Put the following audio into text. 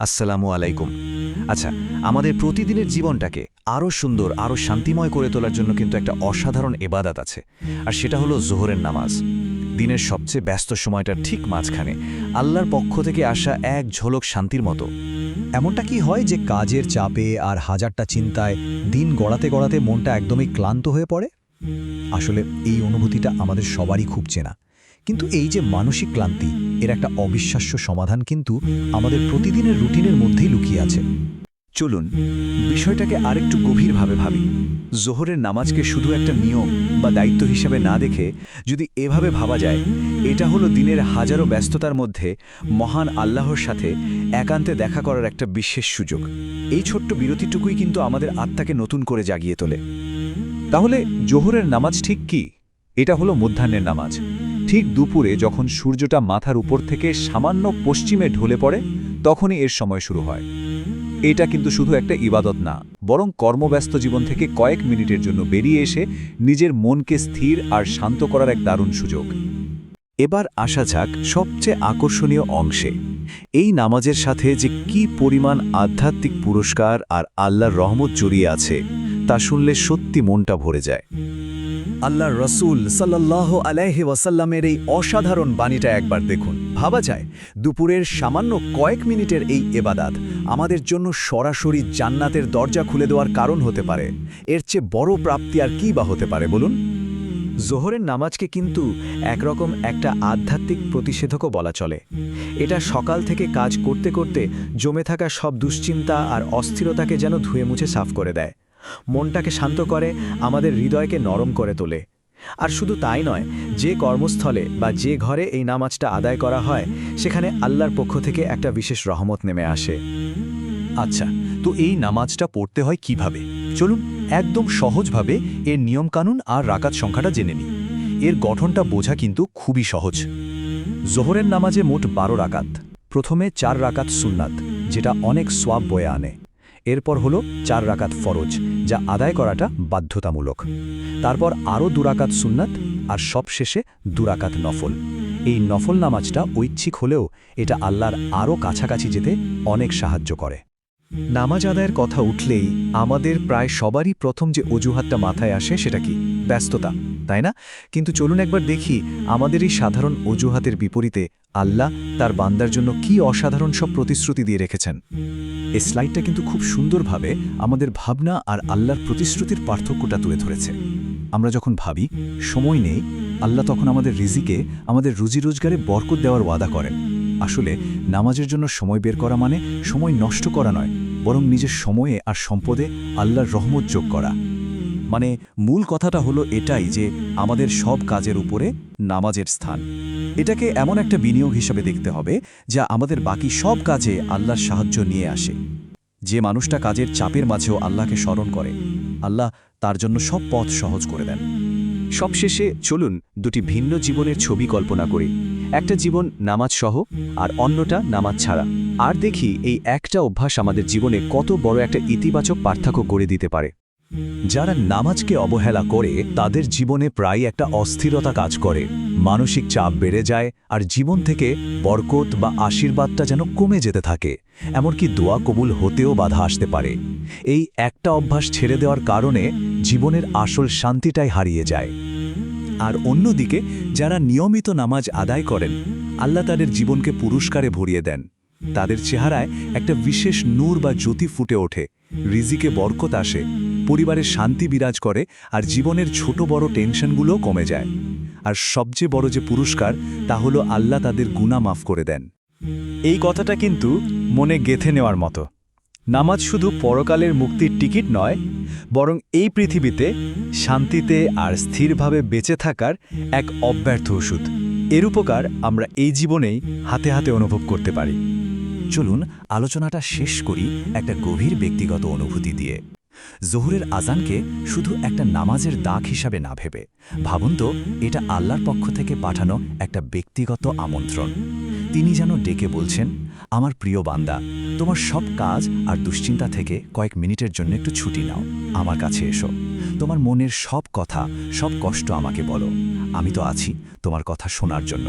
আসসালামু আলাইকুম। আচ্ছা, আমাদের প্রতিদিনের জীবনটাকে আরও সুন্দর, আরও শান্তিময় করে তোলার জন্য কিন্তু একটা অসাধারণ এবাদাত আছে, আর সেটা হলো জোহরের নামাজ। দিনের সবচেয়ে ব্যস্ত সময়টার ঠিক মাঝখানে আল্লাহর পক্ষ থেকে আসা এক ঝলক শান্তির মতো। এমনটা কি হয় যে কাজের চাপে আর হাজারটা চিন্তায় দিন গড়াতে গড়াতে মনটা একদমই ক্লান্ত হয়ে পড়ে? আসলে এই অনুভূতিটা আমাদের সবারই খুব চেনা। কিন্তু এই যে মানসিক ক্লান্তি, এর একটা অবিশ্বাস্য সমাধান কিন্তু আমাদের প্রতিদিনের রুটিনের মধ্যেই লুকিয়ে আছে। চলুন বিষয়টাকে আরেকটু গভীরভাবে ভাবি। জোহরের নামাজকে শুধু একটা নিয়ম বা দায়িত্ব হিসেবে না দেখে যদি এভাবে ভাবা যায়, এটা হলো দিনের হাজারো ব্যস্ততার মধ্যে মহান আল্লাহর সাথে একান্তে দেখা করার একটা বিশেষ সুযোগ। এই ছোট্ট বিরতিটুকুই কিন্তু আমাদের আত্মাকে নতুন করে জাগিয়ে তোলে। তাহলে জোহরের নামাজ ঠিক কি? এটা হলো মধ্যাহ্নের নামাজ। ঠিক দুপুরে যখন সূর্যটা মাথার উপর থেকে সামান্য পশ্চিমে ঢলে পড়ে, তখনই এর সময় শুরু হয়। এটা কিন্তু শুধু একটা ইবাদত না, বরং কর্মব্যস্ত জীবন থেকে কয়েক মিনিটের জন্য বেরিয়ে এসে নিজের মনকে স্থির আর শান্ত করার এক দারুণ সুযোগ। এবার আসা যাক সবচেয়ে আকর্ষণীয় অংশে। এই নামাজের সাথে যে কি পরিমাণ আধ্যাত্মিক পুরস্কার আর আল্লাহর রহমত জড়িয়ে আছে, তা শুনলে সত্যি মনটা ভরে যায়। আল্লাহর রসুল সাল্লাল্লাহু আলাইহি ওয়াসাল্লামের এই অসাধারণ বাণীটা একবার দেখুন। ভাবা যায় দুপুরের সামান্য কয়েক মিনিটের এই এবাদাত আমাদের জন্য সরাসরি জান্নাতের দরজা খুলে দেওয়ার কারণ হতে পারে। এর চেয়ে বড় প্রাপ্তি আর কী বা হতে পারে বলুন? জোহরের নামাজকে কিন্তু একরকম একটা আধ্যাত্মিক প্রতিষেধকও বলা চলে। এটা সকাল থেকে কাজ করতে করতে জমে থাকা সব দুশ্চিন্তা আর অস্থিরতাকে যেন ধুয়ে মুছে সাফ করে দেয়। মনটাকে শান্ত করে, আমাদের হৃদয়কে নরম করে তোলে। আর শুধু তাই নয়, যে কর্মস্থলে বা যে ঘরে এই নামাজটা আদায় করা হয়, সেখানে আল্লাহর পক্ষ থেকে একটা বিশেষ রহমত নেমে আসে। আচ্ছা, তো এই নামাজটা পড়তে হয় কিভাবে? চলুন একদম সহজভাবে এর নিয়মকানুন আর রাকাত সংখ্যাটা জেনে নিই। এর গঠনটা বোঝা কিন্তু খুবই সহজ। জোহরের নামাজে মোট 12 রাকাত। প্রথমে 4 রাকাত সুন্নাত, যেটা অনেক সোয়াব বয়ে আনে। এরপর হলো 4 রাকাত ফরজ, যা আদায় করাটা বাধ্যতামূলক। তারপর আরও 2 রাকাত সুন্নাত, আর সবশেষে 2 রাকাত নফল। এই নফল নামাজটা ঐচ্ছিক হলেও এটা আল্লাহর আরও কাছাকাছি যেতে অনেক সাহায্য করে। নামাজ আদায়ের কথা উঠলেই আমাদের প্রায় সবারই প্রথম যে অজুহাতটা মাথায় আসে সেটা কি? ব্যস্ততা, তাই না? কিন্তু চলুন একবার দেখি আমাদের এই সাধারণ অজুহাতের বিপরীতে আল্লাহ তার বান্দার জন্য কি অসাধারণ সব প্রতিশ্রুতি দিয়ে রেখেছেন। এই স্লাইডটা কিন্তু খুব সুন্দরভাবে আমাদের ভাবনা আর আল্লাহর প্রতিশ্রুতির পার্থক্যটা তুলে ধরেছে। আমরা যখন ভাবি সময় নেই, আল্লাহ তখন আমাদের রিজিকে, আমাদের রুজি রোজগারে বরকত দেওয়ার ওয়াদা করেন। আসলে নামাজের জন্য সময় বের করা মানে সময় নষ্ট করা নয়, বরং নিজের সময়ে আর সম্পদে আল্লাহর রহমত যোগ করা। মানে মূল কথাটা হলো এটাই যে আমাদের সব কাজের উপরে নামাজের স্থান। এটাকে এমন একটা বিনিয়োগ হিসাবে দেখতে হবে যা আমাদের বাকি সব কাজে আল্লাহর সাহায্য নিয়ে আসে। যে মানুষটা কাজের চাপের মাঝেও আল্লাহকে স্মরণ করে, আল্লাহ তার জন্য সব পথ সহজ করে দেন। সবশেষে চলুন দুটি ভিন্ন জীবনের ছবি কল্পনা করি। একটা জীবন নামাজ সহ আর অন্যটা নামাজ ছাড়া। আর দেখি এই একটা অভ্যাস আমাদের জীবনে কত বড় একটা ইতিবাচক পার্থক্য করে দিতে পারে। যারা নামাজকে অবহেলা করে তাদের জীবনে প্রায় একটা অস্থিরতা কাজ করে, মানসিক চাপ বেড়ে যায়, আর জীবন থেকে বরকত বা আশীর্বাদটা যেন কমে যেতে থাকে। এমনকি দোয়া কবুল হতেও বাধা আসতে পারে। এই একটা অভ্যাস ছেড়ে দেওয়ার কারণে জীবনের আসল শান্তিটাই হারিয়ে যায়। আর অন্যদিকে যারা নিয়মিত নামাজ আদায় করেন, আল্লাহ তাদের জীবনকে পুরস্কারে ভরিয়ে দেন। তাদের চেহারায় একটা বিশেষ নূর বা জ্যোতি ফুটে ওঠে, রিজিকে বরকত আসে, পরিবারের শান্তি বিরাজ করে, আর জীবনের ছোট বড় টেনশনগুলোও কমে যায়। আর সবচেয়ে বড় যে পুরস্কার, তা হলো আল্লাহ তাদের গুনাহ মাফ করে দেন। এই কথাটা কিন্তু মনে গেঁথে নেওয়ার মতো। নামাজ শুধু পরকালের মুক্তির টিকিট নয়, বরং এই পৃথিবীতে শান্তিতে আর স্থিরভাবে বেঁচে থাকার এক অব্যর্থ ওষুধ। এর উপকার আমরা এই জীবনেই হাতে হাতে অনুভব করতে পারি। চলুন আলোচনাটা শেষ করি একটা গভীর ব্যক্তিগত অনুভূতি দিয়ে। জোহরের আজানকে শুধু একটা নামাজের দাগ হিসাবে না ভেবে ভাবুন তো, এটা আল্লাহর পক্ষ থেকে পাঠানো একটা ব্যক্তিগত আমন্ত্রণ। তিনি যেন ডেকে বলছেন, আমার প্রিয় বান্দা, তোমার সব কাজ আর দুশ্চিন্তা থেকে কয়েক মিনিটের জন্য একটু ছুটি নাও, আমার কাছে এসো। তোমার মনের সব কথা, সব কষ্ট আমাকে বলো, আমি তো আছি তোমার কথা শোনার জন্য।